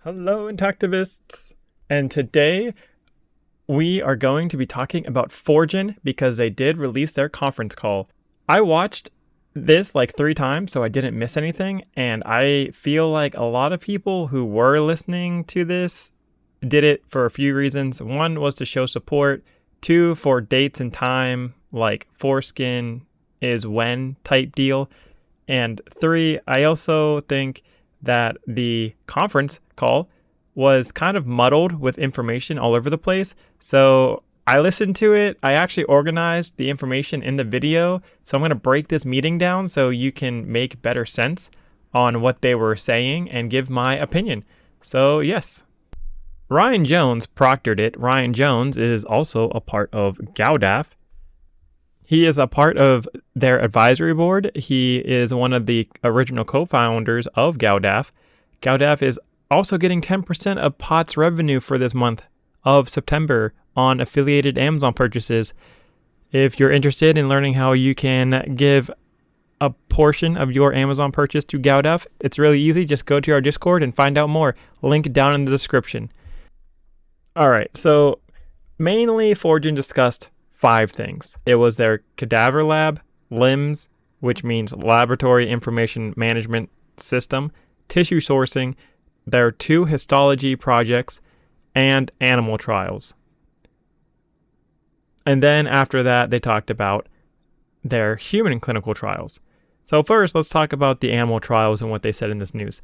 Hello, Intactivists! And today we are going to be talking about Foregen because they did release their conference call. I watched this like 3 times so I didn't miss anything, and I feel like a lot of people who were listening to this did it for a few reasons. 1 was to show support, 2 for dates and time, like foreskin is when type deal, and 3, I also think that the conference call was kind of muddled with information all over the place. So I listened to it. I actually organized the information in the video. So I'm going to break this meeting down so you can make better sense on what they were saying and give my opinion. So yes, Ryan Jones proctored it. Ryan Jones is also a part of Cadaver. He is a part of their advisory board. He is one of the original co-founders of Cadaver. Cadaver is also getting 10% of POTS revenue for this month of September on affiliated Amazon purchases. If you're interested in learning how you can give a portion of your Amazon purchase to Cadaver, it's really easy. Just go to our Discord and find out more. Link down in the description. All right, so mainly Foregen discussed 5 things. It was their Cadaver lab, LIMS, which means Laboratory Information Management System, tissue sourcing, their 2 histology projects, and animal trials. And then after that, they talked about their human clinical trials. So first, let's talk about the animal trials and what they said in this news.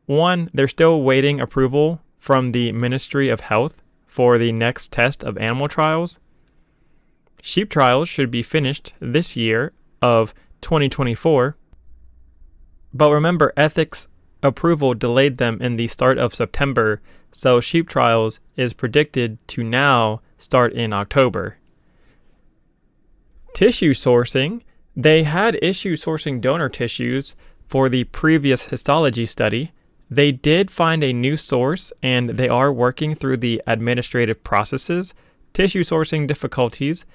1, they're still waiting approval from the Ministry of Health for the next test of animal trials. Sheep trials should be finished this year of 2024. But remember, ethics approval delayed them in the start of September, so sheep trials is predicted to now start in October. Tissue sourcing, they had issues sourcing donor tissues for the previous histology study. They did find a new source, and they are working through the administrative processes. Tissue sourcing difficulties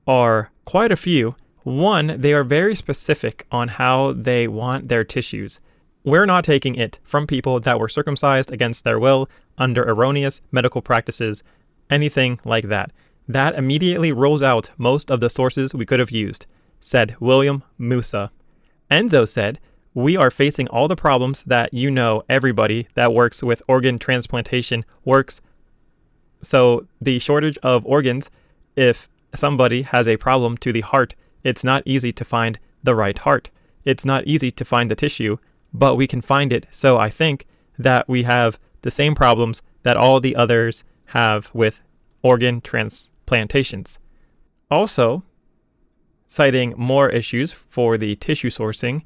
are quite a few. 1, they are very specific on how they want their tissues. We're not taking it from people that were circumcised against their will, under erroneous medical practices, anything like that. That immediately rules out most of the sources we could have used, said William Musa. Enzo said, "We are facing all the problems that everybody that works with organ transplantation works. So the shortage of organs, if somebody has a problem to the heart, it's not easy to find the right heart. It's not easy to find the tissue, but we can find it. So I think that we have the same problems that all the others have with organ transplantations." Also, citing more issues for the tissue sourcing,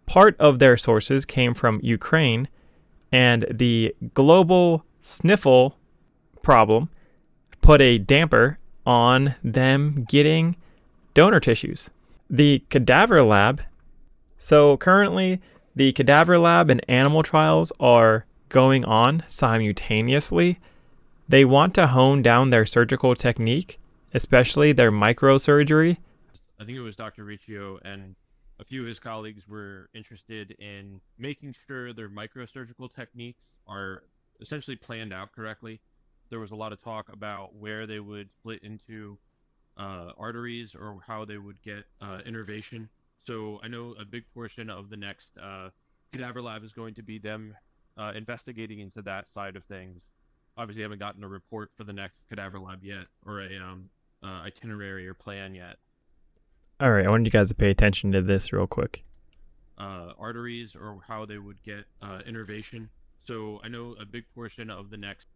part of their sources came from Ukraine, and the global sniffle problem put a damper on them getting donor tissues. The Cadaver lab, so currently the Cadaver lab and animal trials are going on simultaneously. They want to hone down their surgical technique, especially their microsurgery. I think it was Dr. Riccio and a few of his colleagues were interested in making sure their microsurgical techniques are essentially planned out correctly. There was a lot of talk about where they would split into arteries or how they would get innervation. So I know a big portion of the next Cadaver lab is going to be them investigating into that side of things. Obviously, I haven't gotten a report for the next Cadaver lab yet, or a itinerary or plan yet. All right, I wanted you guys to pay attention to this real quick. Arteries or how they would get innervation. So I know a big portion of the next.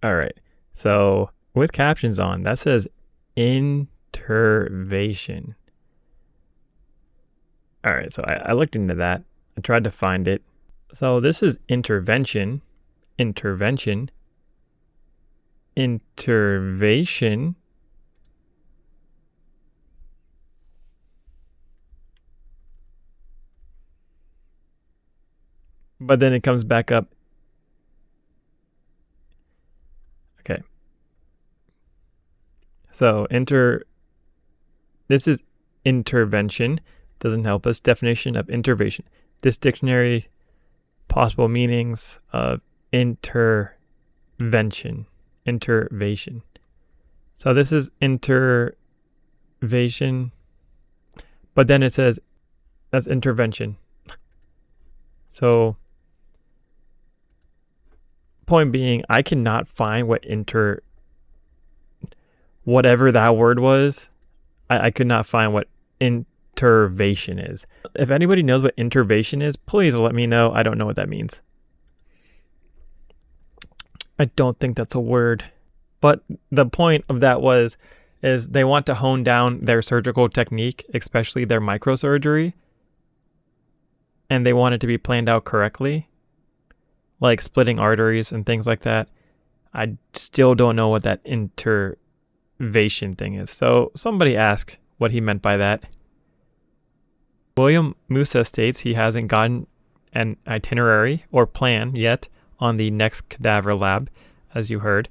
All right, so with captions on, that says intervention. All right, so I looked into that. I tried to find it. So this is intervention, intervention. But then it comes back up. Okay. So this is intervention. Doesn't help us. Definition of intervention. This dictionary possible meanings of intervention. So this is intervention, but then it says that's intervention. So point being, I cannot find whatever that word was. I could not find what intervention is. If anybody knows what intervention is, please let me know. I don't know what that means. I don't think that's a word. But the point of that is they want to hone down their surgical technique, especially their microsurgery, and they want it to be planned out correctly, like splitting arteries and things like that. I still don't know what that intervention thing is. So somebody asked what he meant by that. William Musa states he hasn't gotten an itinerary or plan yet on the next cadaver lab, as you heard.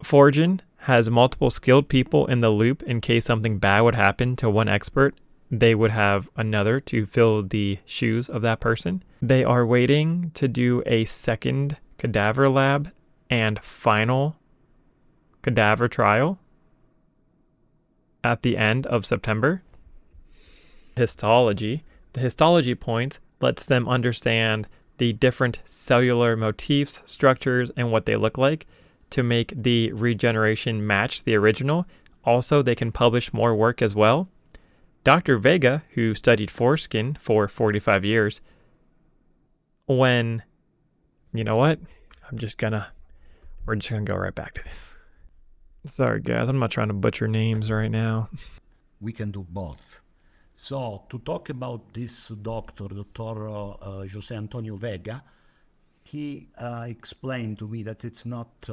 Foregen has multiple skilled people in the loop in case something bad would happen to one expert. They would have another to fill the shoes of that person. They are waiting to do a second cadaver lab and final cadaver trial at the end of September. Histology. The histology points lets them understand the different cellular motifs, structures, and what they look like to make the regeneration match the original. Also, they can publish more work as well. Dr. Vega, who studied foreskin for 45 years, you know what? We're just gonna go right back to this. Sorry guys, I'm not trying to butcher names right now. We can do both. So to talk about this Dr. Jose Antonio Vega, he explained to me that it's not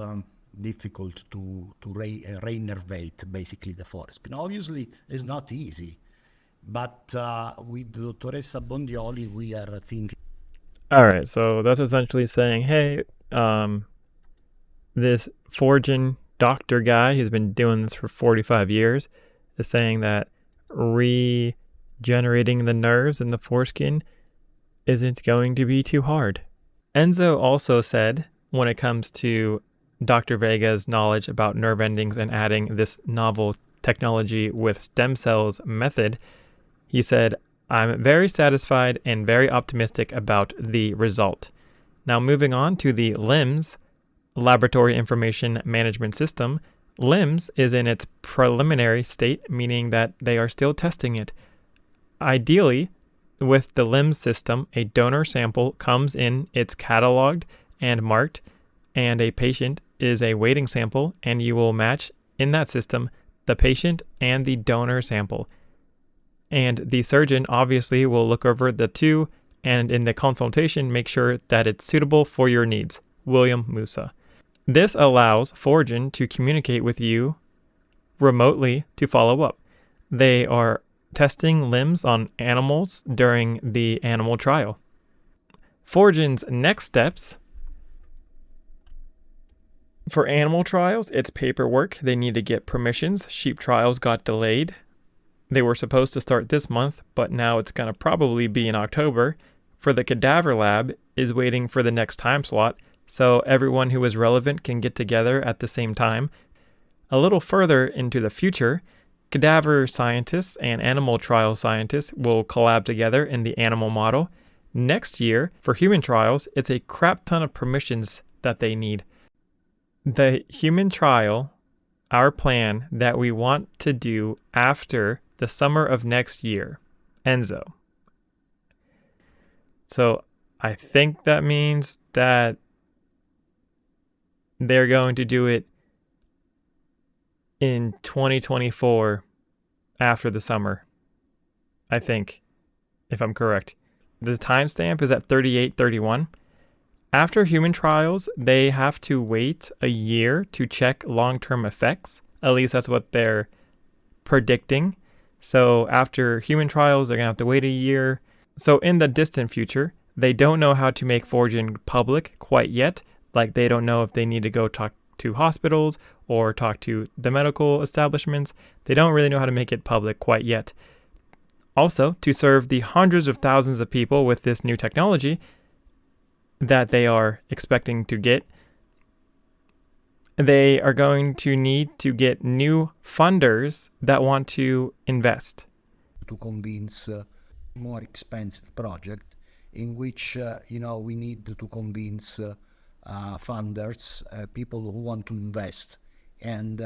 difficult to re-innervate basically the foreskin. Obviously, it's not easy. But with Dottoressa Bondioli, we are thinking. All right, so that's essentially saying, hey, this Foregen doctor guy, he's been doing this for 45 years, is saying that regenerating the nerves in the foreskin isn't going to be too hard. Enzo also said, when it comes to Dr. Vega's knowledge about nerve endings and adding this novel technology with stem cells method, he said, I'm very satisfied and very optimistic about the result. Now moving on to the LIMS, Laboratory Information Management System. LIMS is in its preliminary state, meaning that they are still testing it. Ideally, with the LIMS system, a donor sample comes in, it's cataloged and marked, and a patient is a waiting sample, and you will match in that system the patient and the donor sample. And the surgeon obviously will look over the two and in the consultation make sure that it's suitable for your needs. William Musa. This allows Foregen to communicate with you remotely to follow up. They are testing limbs on animals during the animal trial. Foregen's next steps. For animal trials, it's paperwork. They need to get permissions. Sheep trials got delayed. They were supposed to start this month, but now it's going to probably be in October. For the cadaver lab is waiting for the next time slot, so everyone who is relevant can get together at the same time. A little further into the future, cadaver scientists and animal trial scientists will collab together in the animal model. Next year, for human trials, it's a crap ton of permissions that they need. The human trial, our plan that we want to do after the summer of next year. Enzo. So I think that means that they're going to do it in 2024 after the summer. I think, if I'm correct. The timestamp is at 38:31. After human trials, they have to wait a year to check long-term effects. At least that's what they're predicting. So after human trials, they're going to have to wait a year. So in the distant future, they don't know how to make Foregen public quite yet. Like they don't know if they need to go talk to hospitals or talk to the medical establishments. They don't really know how to make it public quite yet. Also, to serve the hundreds of thousands of people with this new technology that they are expecting to get, they are going to need to get new funders that want to invest. To convince more expensive project in which, we need to convince funders, people who want to invest. And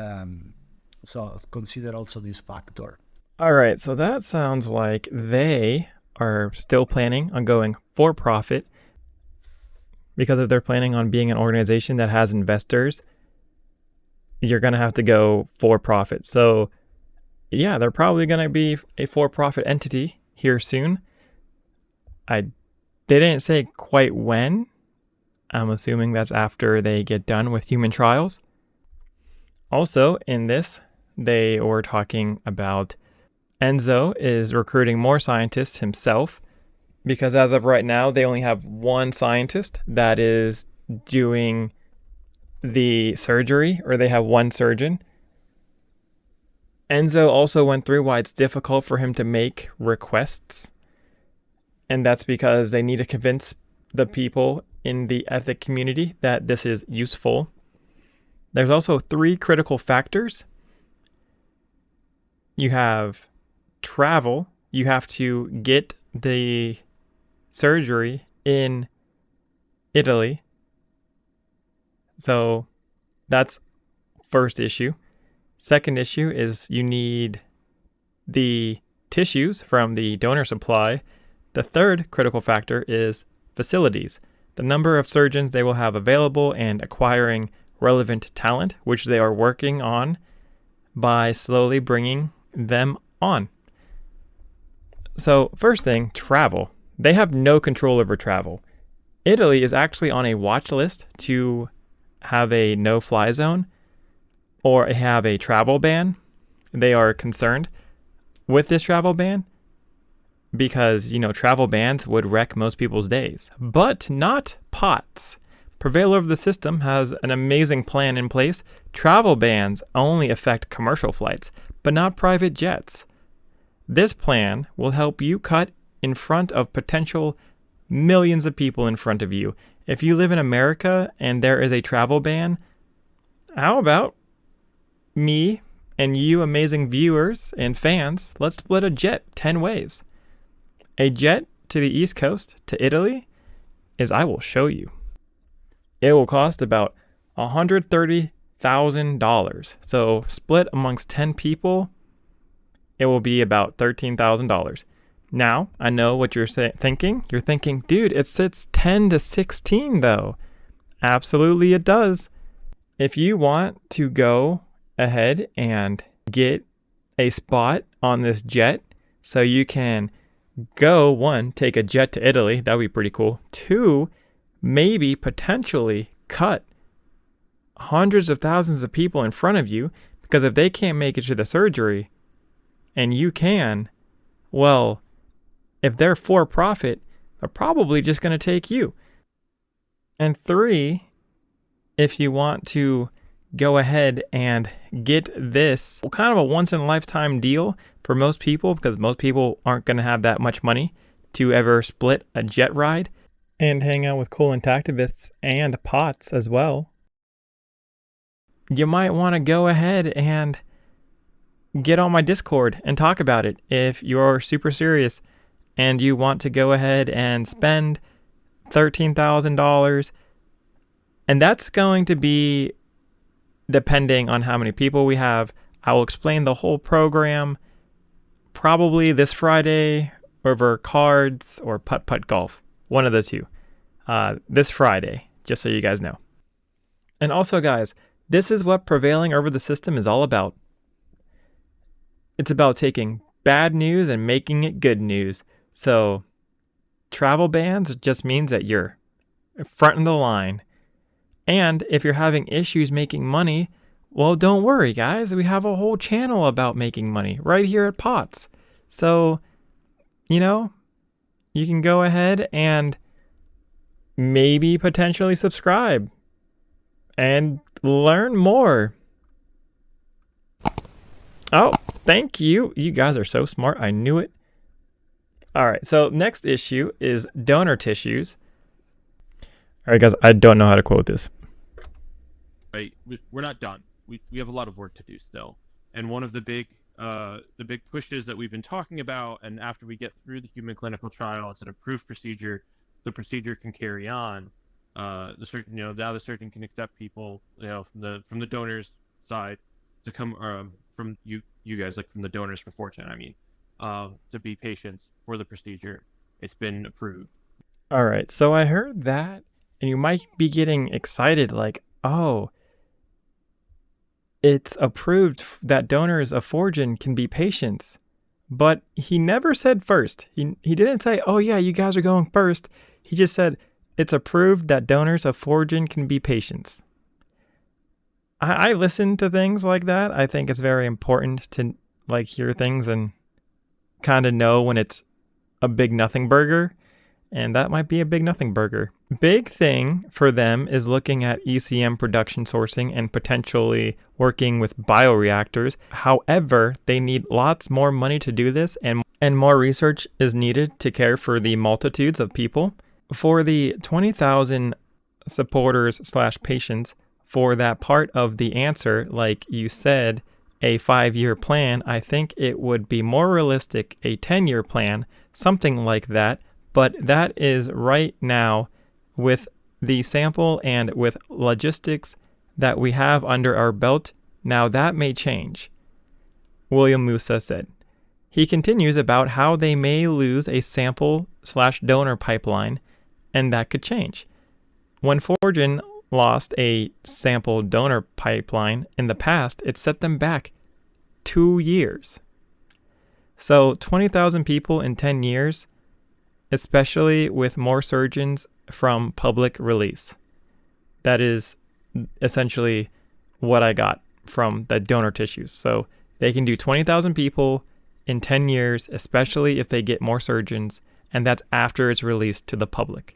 so consider also this factor. All right, so that sounds like they are still planning on going for profit, because if they're planning on being an organization that has investors, you're going to have to go for profit. So yeah, they're probably going to be a for-profit entity here soon. They didn't say quite when. I'm assuming that's after they get done with human trials. Also, in this, they were talking about Enzo is recruiting more scientists himself, because as of right now, they only have one scientist that is doing the surgery, or they have one surgeon. Enzo also went through why it's difficult for him to make requests, and that's because they need to convince the people in the ethic community that this is useful. There's also 3 critical factors. You have travel. You have to get the surgery in Italy. So that's first issue. Second issue is you need the tissues from the donor supply. The third critical factor is facilities, the number of surgeons they will have available, and acquiring relevant talent, which they are working on by slowly bringing them on. So first thing, travel. They have no control over travel. Italy is actually on a watch list to have a no-fly zone or have a travel ban. They are concerned with this travel ban because, travel bans would wreck most people's days, but not POTS. Prevail over the system has an amazing plan in place. Travel bans only affect commercial flights, but not private jets. This plan will help you cut in front of potential millions of people in front of you. If you live in America and there is a travel ban, how about me and you amazing viewers and fans, let's split a jet 10 ways. A jet to the East Coast, to Italy, I will show you. It will cost about $130,000. So split amongst 10 people, it will be about $13,000. Now, I know what you're thinking. You're thinking, dude, it sits 10 to 16 though. Absolutely it does. If you want to go ahead and get a spot on this jet so you can go, 1, take a jet to Italy, that would be pretty cool. 2, maybe potentially cut hundreds of thousands of people in front of you, because if they can't make it to the surgery and you can, well, if they're for profit, they're probably just going to take you. And 3, if you want to go ahead and get this kind of a once in a lifetime deal for most people, because most people aren't going to have that much money to ever split a jet ride and hang out with cool intactivists and POTS as well, you might want to go ahead and get on my Discord and talk about it if you're super serious and you want to go ahead and spend $13,000. And that's going to be depending on how many people we have. I will explain the whole program probably this Friday over cards or putt-putt golf. One of the two. This Friday, just so you guys know. And also, guys, this is what prevailing over the system is all about. It's about taking bad news and making it good news. So, travel bans just means that you're front of the line. And if you're having issues making money, well, don't worry, guys. We have a whole channel about making money right here at POTS. So, you can go ahead and maybe potentially subscribe and learn more. Oh, thank you. You guys are so smart. I knew it. All right, so next issue is donor tissues. All right, guys, I don't know how to quote this. Right, we're not done. We have a lot of work to do still. And one of the big pushes that we've been talking about, and after we get through the human clinical trial, it's an approved procedure. The procedure can carry on. The surgeon, now the surgeon can accept people, from the donors' side to come from you guys, like from the donors for Foregen, I mean, to be patients for the procedure. It's been approved. All right, so I heard that, and you might be getting excited, like, oh, it's approved that donors of Foregen can be patients. But he never said first. He didn't say, oh yeah, you guys are going first. He just said, it's approved that donors of Foregen can be patients. I listen to things like that. I think it's very important to hear things and kind of know when it's a big nothing burger. And that might be a big nothing burger. Big thing for them is looking at ECM production sourcing and potentially working with bioreactors. However, they need lots more money to do this, and more research is needed to care for the multitudes of people. For the 20,000 supporters / patients, for that part of the answer, like you said, a 5-year plan, I think it would be more realistic, a 10-year plan, something like that. But that is right now with the sample and with logistics that we have under our belt. Now that may change, William Musa said. He continues about how they may lose a sample / donor pipeline, and that could change. When Foregen lost a sample donor pipeline in the past, it set them back 2 years. So 20,000 people in 10 years, especially with more surgeons from public release. That is essentially what I got from the donor tissues. So they can do 20,000 people in 10 years, especially if they get more surgeons, and that's after it's released to the public.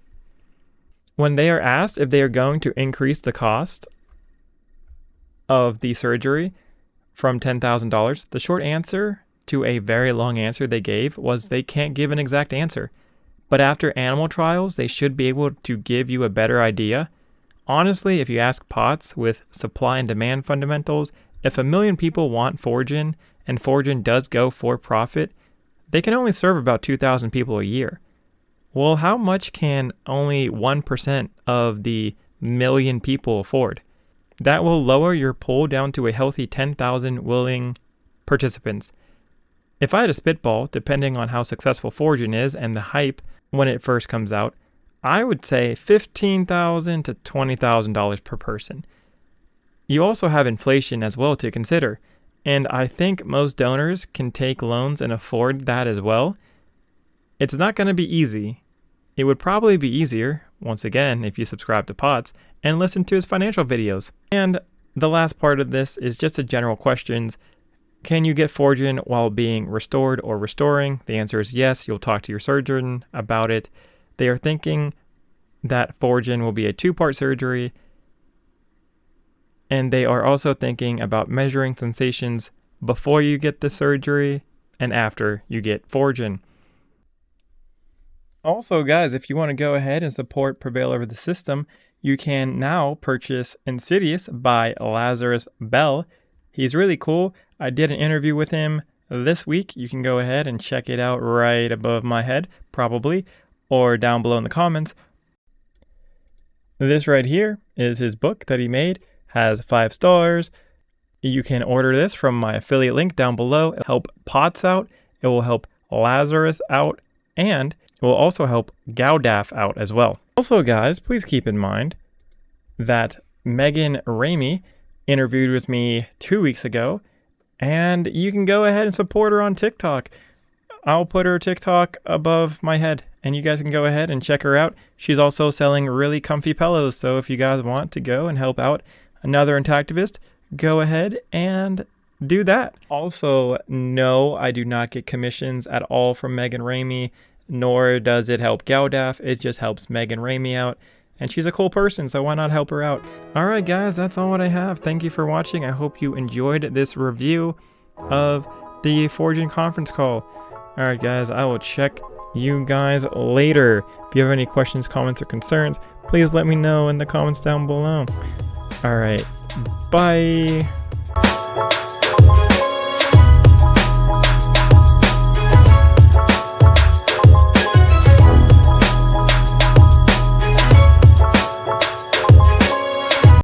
When they are asked if they are going to increase the cost of the surgery from $10,000, the short answer to a very long answer they gave was they can't give an exact answer. But after animal trials, they should be able to give you a better idea. Honestly, if you ask POTS with supply and demand fundamentals, if 1 million people want Foregen and Foregen does go for profit, they can only serve about 2,000 people a year. Well, how much can only 1% of the million people afford? That will lower your pool down to a healthy 10,000 willing participants. If I had a spitball, depending on how successful Foregen is and the hype when it first comes out, I would say $15,000 to $20,000 per person. You also have inflation as well to consider, and I think most donors can take loans and afford that as well. It's not going to be easy. It would probably be easier, once again, if you subscribe to POTS and listen to his financial videos. And the last part of this is just a general questions. Can you get Foregen while being restored or restoring? The answer is yes. You'll talk to your surgeon about it. They are thinking that Foregen will be a 2-part surgery. And they are also thinking about measuring sensations before you get the surgery and after you get Foregen. Also, guys, if you want to go ahead and support Prevail over the system, you can now purchase Insidious by Lazarus Bell. He's really cool. I did an interview with him this week. You can go ahead and check it out right above my head, probably, or down below in the comments. This right here is his book that he made, has 5 stars. You can order this from my affiliate link down below. It'll help POTS out, it will help Lazarus out, and it will also help Cadaver out as well. Also, guys, please keep in mind that Megan Ramey interviewed with me 2 weeks ago, and you can go ahead and support her on TikTok. I'll put her TikTok above my head, and you guys can go ahead and check her out. She's also selling really comfy pillows, so if you guys want to go and help out another intactivist, go ahead and do that. Also, no, I do not get commissions at all from Megan Ramey, nor does it help Cadaver. It just helps Megan Ramey out. And she's a cool person, so why not help her out? Alright guys, that's all what I have. Thank you for watching. I hope you enjoyed this review of the Foregen conference call. Alright guys, I will check you guys later. If you have any questions, comments, or concerns, please let me know in the comments down below. All right, bye.